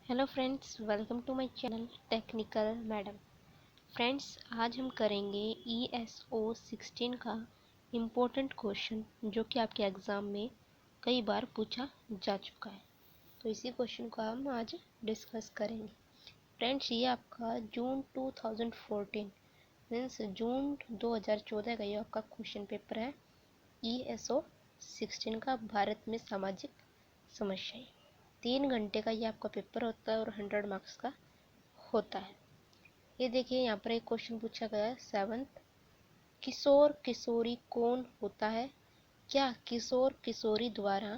Hello friends, welcome to my channel technical madam. Friends, आज हम करेंगे ESO 16 का इम्पोर्टेंट क्वेश्चन जो कि आपके एग्ज़ाम में कई बार पूछा जा चुका है। तो इसी क्वेश्चन को हम आज डिस्कस करेंगे। फ्रेंड्स, ये आपका जून 2014 मीन्स जून 2014 का ये आपका क्वेश्चन पेपर है। ESO 16 का भारत में सामाजिक समस्याएं। 3 घंटे का ये आपका पेपर होता है और 100 मार्क्स का होता है। ये देखिए, यहाँ पर एक क्वेश्चन पूछा गया है 7th। किशोर किशोरी कौन होता है? क्या किशोर किशोरी द्वारा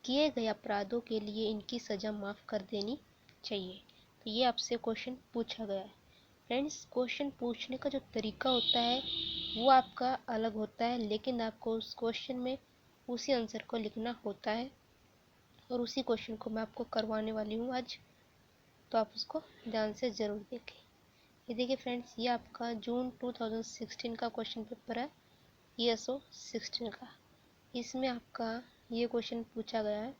किए गए अपराधों के लिए इनकी सज़ा माफ़ कर देनी चाहिए? तो ये आपसे क्वेश्चन पूछा गया है। फ्रेंड्स, क्वेश्चन पूछने का जो तरीका होता है वो आपका अलग होता है, लेकिन आपको उस क्वेश्चन में उसी आंसर को लिखना होता है और उसी क्वेश्चन को मैं आपको करवाने वाली हूँ आज। तो आप उसको ध्यान से ज़रूर देखें। ये देखिए फ्रेंड्स, ये आपका जून 2016 का क्वेश्चन पेपर है, ESO 16 का। इसमें आपका ये क्वेश्चन पूछा गया है,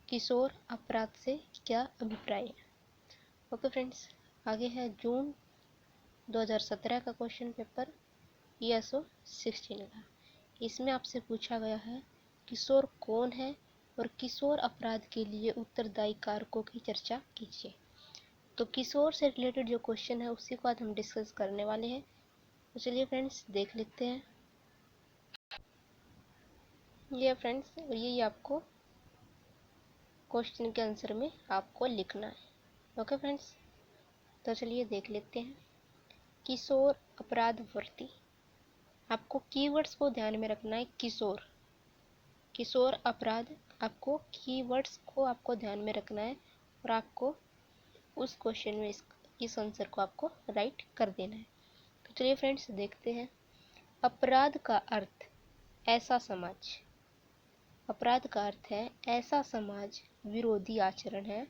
किशोर अपराध से क्या अभिप्राय है। ओके फ्रेंड्स, आगे है जून 2017 का क्वेश्चन पेपर, ESO 16 का। इसमें आपसे पूछा गया है, किशोर कौन है और किशोर अपराध के लिए उत्तरदायी कारकों की चर्चा कीजिए। तो किशोर से रिलेटेड जो क्वेश्चन है उसी को आज हम डिस्कस करने वाले हैं। तो चलिए फ्रेंड्स, देख लेते हैं। ये फ्रेंड्स, और ये आपको क्वेश्चन के आंसर में आपको लिखना है। ओके फ्रेंड्स, तो चलिए देख लेते हैं। किशोर अपराध वर्ती। आपको कीवर्ड्स को ध्यान में रखना है। किशोर, किशोर अपराध, आपको कीवर्ड्स को आपको ध्यान में रखना है और आपको उस क्वेश्चन में इस आंसर को आपको राइट कर देना है। तो चलिए फ्रेंड्स, देखते हैं। अपराध का अर्थ ऐसा समाज। अपराध का अर्थ है ऐसा समाज विरोधी आचरण है।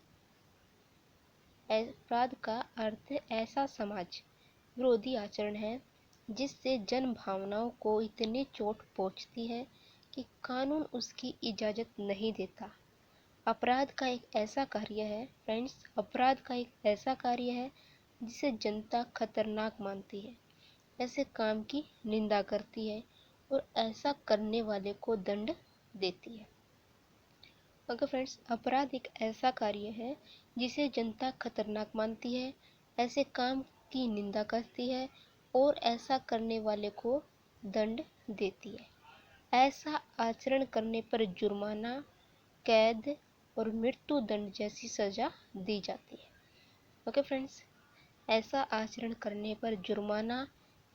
अपराध का अर्थ ऐसा समाज विरोधी आचरण है जिससे जन भावनाओं को इतनी चोट पहुंचती है कि कानून उसकी इजाज़त नहीं देता। अपराध का एक ऐसा कार्य है फ्रेंड्स, अपराध का एक ऐसा कार्य है जिसे जनता खतरनाक मानती है, ऐसे काम की निंदा करती है और ऐसा करने वाले को दंड देती है। ओके फ्रेंड्स, अपराध एक ऐसा कार्य है जिसे जनता खतरनाक मानती है, ऐसे काम की निंदा करती है और ऐसा करने वाले को दंड देती है। ऐसा आचरण करने पर जुर्माना, कैद और मृत्यु दंड जैसी सजा दी जाती है। ओके फ्रेंड्स, ऐसा आचरण करने पर जुर्माना,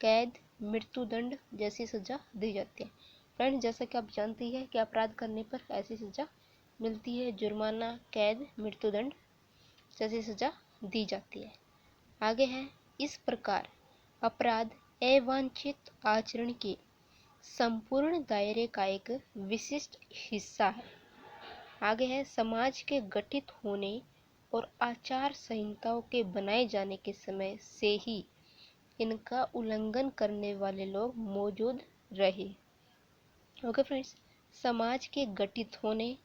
कैद, मृत्युदंड जैसी सजा दी जाती है। फ्रेंड्स, जैसा कि आप जानती हैं कि अपराध करने पर ऐसी सजा मिलती है, जुर्माना, कैद, मृत्युदंड जैसी सजा दी जाती है। आगे है, इस प्रकार अपराध अवांछित आचरण के संपूर्ण दायरे का एक विशिष्ट हिस्सा है। आगे है, समाज के गठित होने और आचार संहिताओं के बनाए जाने के समय से ही इनका उल्लंघन करने वाले लोग मौजूद रहे। ओके फ्रेंड्स, समाज के गठित होने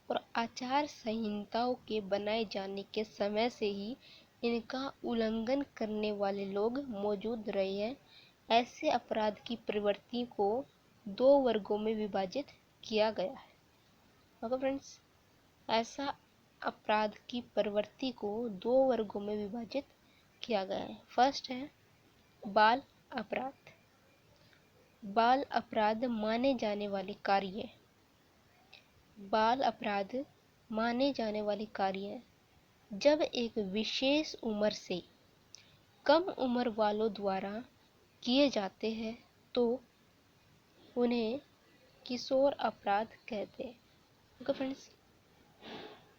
और आचार संहिताओं के बनाए जाने के समय से ही इनका उल्लंघन करने वाले लोग मौजूद रहे हैं। ऐसे अपराध की प्रवृत्ति को 2 वर्गों में विभाजित किया गया है। ओके फ्रेंड्स, ऐसा अपराध की प्रवृत्ति को 2 वर्गों में विभाजित किया गया है। फर्स्ट है बाल अपराध। बाल अपराध माने जाने वाले कार्य। बाल अपराध माने जाने वाले कार्य जब एक विशेष उम्र से कम उम्र वालों द्वारा किए जाते हैं तो उन्हें किशोर अपराध कहते हैं। ओके फ्रेंड्स,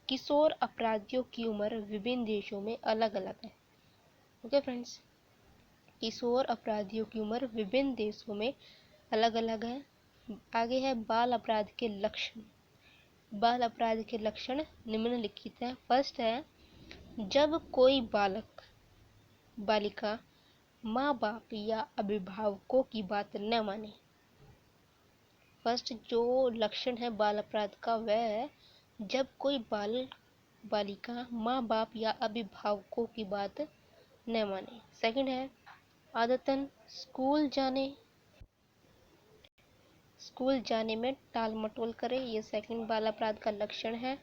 किशोर अपराधियों की उम्र विभिन्न देशों में अलग अलग है। ओके फ्रेंड्स, किशोर अपराधियों की उम्र विभिन्न देशों में अलग अलग है। आगे है बाल अपराध के लक्षण। बाल अपराध के लक्षण निम्नलिखित हैं। फर्स्ट है, जब कोई बालक बालिका माँ बाप या अभिभावकों की बात न माने। फर्स्ट जो लक्षण है बाल अपराध का वह है जब कोई बालक बालिका माँ बाप या अभिभावकों की बात न माने। सेकंड है आदतन स्कूल जाने में टाल मटोल करे, ये सेकंड बाल अपराध का लक्षण है।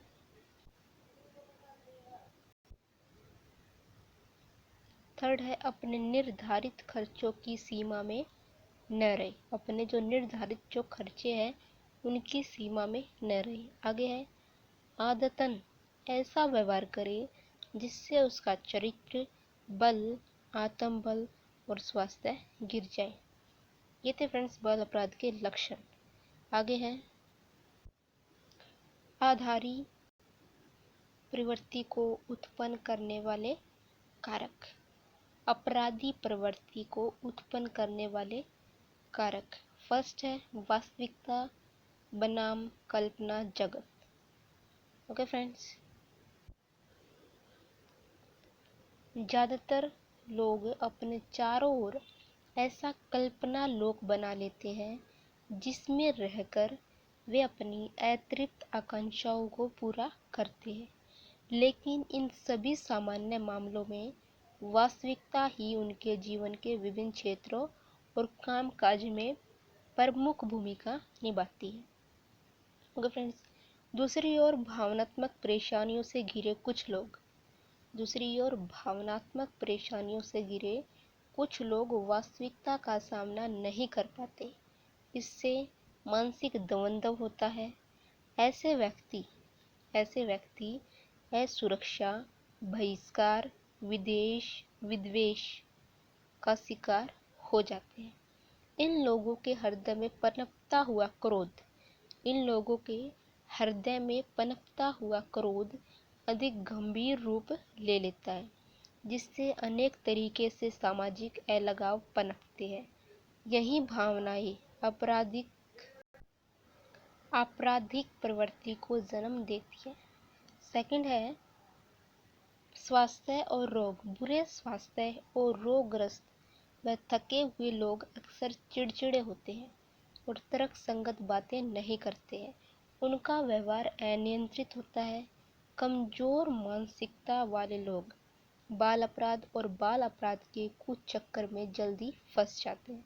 थर्ड है अपने निर्धारित खर्चों की सीमा में न रहे, अपने जो निर्धारित जो खर्चे हैं उनकी सीमा में न रहे। आगे है आदतन ऐसा व्यवहार करे जिससे उसका चरित्र, बल, आत्मबल और स्वास्थ्य गिर जाए। ये थे फ्रेंड्स बाल अपराध के लक्षण। आगे है आधारी प्रवृत्ति को उत्पन्न करने वाले कारक। अपराधी प्रवृत्ति को उत्पन्न करने वाले कारक। फर्स्ट है वास्तविकता बनाम कल्पना जगत। ओके फ्रेंड्स, ज्यादातर लोग अपने चारों ओर ऐसा कल्पना लोक बना लेते हैं जिसमें रहकर वे अपनी अतिरिक्त आकांक्षाओं को पूरा करते हैं, लेकिन इन सभी सामान्य मामलों में वास्तविकता ही उनके जीवन के विभिन्न क्षेत्रों और कामकाज में प्रमुख भूमिका निभाती है। ओके फ्रेंड्स, दूसरी ओर भावनात्मक परेशानियों से घिरे कुछ लोग वास्तविकता का सामना नहीं कर पाते। इससे मानसिक द्वंद्व होता है। ऐसे व्यक्ति असुरक्षा, बहिष्कार, विद्वेष का शिकार हो जाते हैं। इन लोगों के हृदय में पनपता हुआ क्रोध अधिक गंभीर रूप ले लेता है, जिससे अनेक तरीके से सामाजिक अलगाव पनपते हैं। यही भावनाएं आपराधिक प्रवृत्ति को जन्म देती है। सेकंड है स्वास्थ्य और रोग। बुरे स्वास्थ्य और रोगग्रस्त व थके हुए लोग अक्सर चिड़चिड़े होते हैं और तर्कसंगत बातें नहीं करते हैं। उनका व्यवहार अनियंत्रित होता है। कमजोर मानसिकता वाले लोग बाल अपराध और बाल अपराध के कुचक्कर में जल्दी फंस जाते हैं,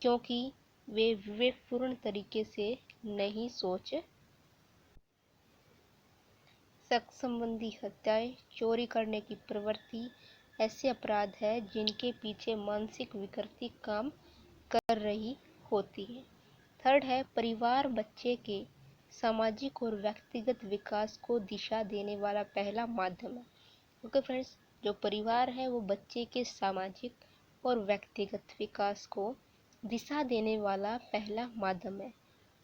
क्योंकि वे विवेकपूर्ण तरीके से नहीं सोच सेक्स संबंधी हत्याएं, चोरी करने की प्रवृत्ति ऐसे अपराध है जिनके पीछे मानसिक विकृति काम कर रही होती है। थर्ड है परिवार बच्चे के सामाजिक और व्यक्तिगत विकास को दिशा देने वाला पहला माध्यम है। ओके फ्रेंड्स, जो परिवार है वो बच्चे के सामाजिक और व्यक्तिगत विकास को दिशा देने वाला पहला माध्यम है।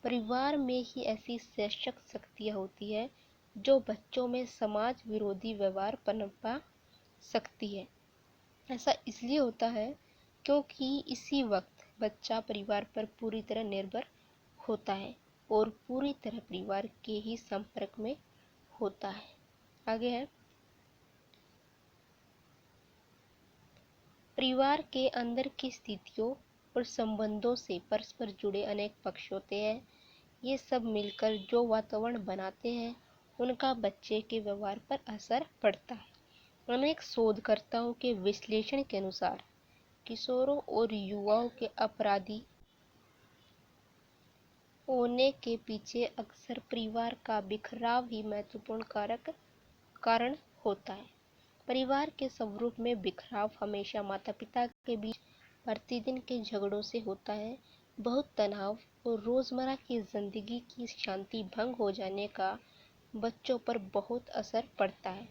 परिवार में ही ऐसी सशक्त शक्तियाँ होती है जो बच्चों में समाज विरोधी व्यवहार पनपा सकती है। ऐसा इसलिए होता है क्योंकि इसी वक्त बच्चा परिवार पर पूरी तरह निर्भर होता है और पूरी तरह परिवार के ही संपर्क में होता है। आगे है परिवार के अंदर की स्थितियों और संबंधों से परस्पर जुड़े अनेक पक्ष होते हैं। ये सब मिलकर जो वातावरण बनाते हैं उनका बच्चे के व्यवहार पर असर पड़ता है। अनेक शोधकर्ताओं के विश्लेषण के अनुसार किशोरों और युवाओं के अपराधी होने के पीछे अक्सर परिवार का बिखराव ही महत्वपूर्ण कारण होता है। परिवार के स्वरूप में बिखराव हमेशा माता पिता के बीच प्रतिदिन के झगड़ों से होता है। बहुत तनाव और रोजमर्रा की जिंदगी की शांति भंग हो जाने का बच्चों पर बहुत असर पड़ता है।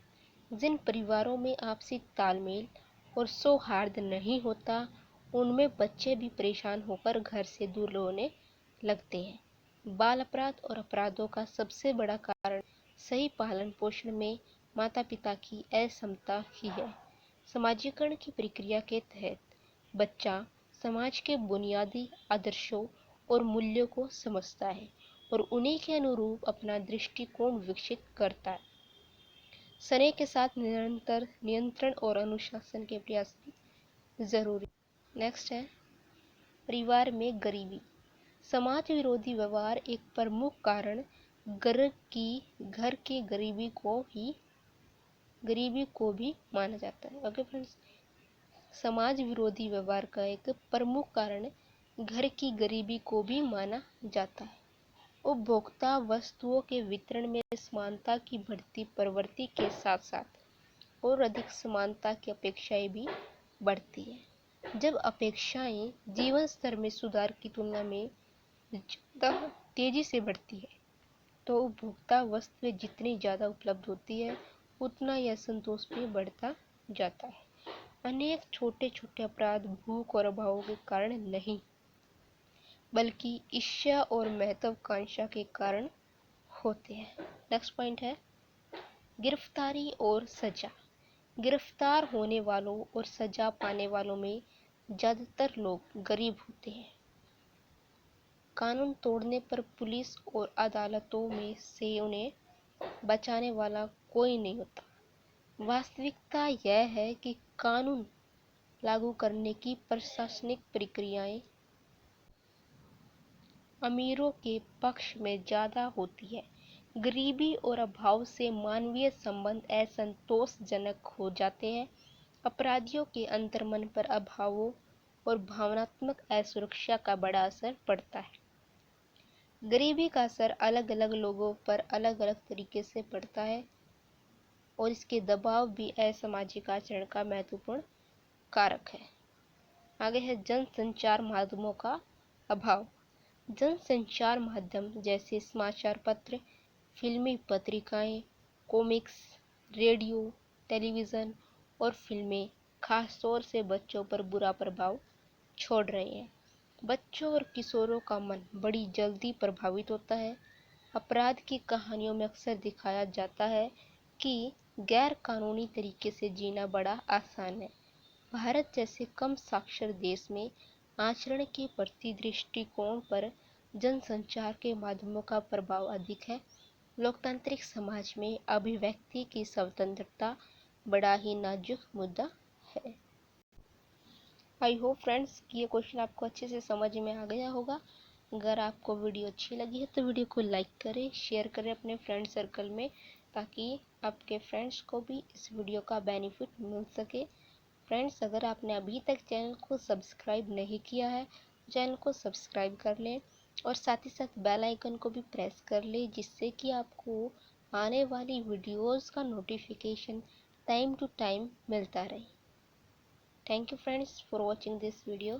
जिन परिवारों में आपसी तालमेल और सौहार्द नहीं होता उनमें बच्चे भी परेशान होकर घर से दूर होने लगते हैं। बाल अपराध और अपराधों का सबसे बड़ा कारण सही पालन पोषण में माता पिता की असमता ही है। समाजीकरण की प्रक्रिया के तहत बच्चा समाज के बुनियादी आदर्शों और मूल्यों को समझता है और उन्हीं के अनुरूप अपना दृष्टिकोण विकसित करता है। समय के साथ निरंतर नियंत्रण और अनुशासन के प्रयास भी जरूरी। नेक्स्ट है परिवार में गरीबी। समाज विरोधी व्यवहार एक प्रमुख कारण घर की गरीबी को ही गरीबी को भी माना जाता है। ओके फ्रेंड्स, समाज विरोधी व्यवहार का एक प्रमुख कारण घर की गरीबी को भी माना जाता है। उपभोक्ता वस्तुओं के वितरण में समानता की बढ़ती प्रवृत्ति के साथ साथ और अधिक समानता की अपेक्षाएं भी बढ़ती है। जब अपेक्षाएं जीवन स्तर में सुधार की तुलना में ज़्यादा तेजी से बढ़ती है तो उपभोक्ता वस्तुएं जितनी ज़्यादा उपलब्ध होती है उतना यह असंतोष भी बढ़ता जाता है। अनेक छोटे छोटे अपराध भूख और अभाव के कारण नहीं बल्कि ईर्ष्या और महत्वाकांक्षा के कारण होते हैं। नेक्स्ट पॉइंट है गिरफ्तारी और सजा। गिरफ्तार होने वालों और सजा पाने वालों में ज्यादातर लोग गरीब होते हैं। कानून तोड़ने पर पुलिस और अदालतों में से उन्हें बचाने वाला कोई नहीं होता। वास्तविकता यह है कि कानून लागू करने की प्रशासनिक प्रक्रियाएं अमीरों के पक्ष में ज्यादा होती है। गरीबी और अभाव से मानवीय संबंध असंतोषजनक हो जाते हैं। अपराधियों के अंतर्मन पर अभावों और भावनात्मक असुरक्षा का बड़ा असर पड़ता है। गरीबी का असर अलग अलग लोगों पर अलग अलग तरीके से पड़ता है और इसके दबाव भी असामाजिक आचरण का महत्वपूर्ण कारक है। आगे है जनसंचार माध्यमों का अभाव। जनसंचार माध्यम जैसे समाचार पत्र, फिल्मी पत्रिकाएं, कॉमिक्स, रेडियो, टेलीविज़न और फिल्में खासतौर से बच्चों पर बुरा प्रभाव छोड़ रहे हैं। बच्चों और किशोरों का मन बड़ी जल्दी प्रभावित होता है। अपराध की कहानियों में अक्सर दिखाया जाता है कि गैर कानूनी तरीके से जीना बड़ा आसान है। भारत जैसे कम साक्षर देश में आचरण के प्रति दृष्टिकोण पर जनसंचार के माध्यमों का प्रभाव अधिक है। लोकतांत्रिक समाज में अभिव्यक्ति की स्वतंत्रता बड़ा ही नाजुक मुद्दा है। आई होप फ्रेंड्स कि ये क्वेश्चन आपको अच्छे से समझ में आ गया होगा। अगर आपको वीडियो अच्छी लगी है तो वीडियो को लाइक करें, शेयर करें अपने फ्रेंड सर्कल में ताकि आपके फ्रेंड्स को भी इस वीडियो का बेनिफिट मिल सके। फ्रेंड्स, अगर आपने अभी तक चैनल को सब्सक्राइब नहीं किया है चैनल को सब्सक्राइब कर लें और साथ ही साथ बेल आइकन को भी प्रेस कर लें जिससे कि आपको आने वाली वीडियोस का नोटिफिकेशन टाइम टू टाइम मिलता रहे। Thank you friends for watching this video.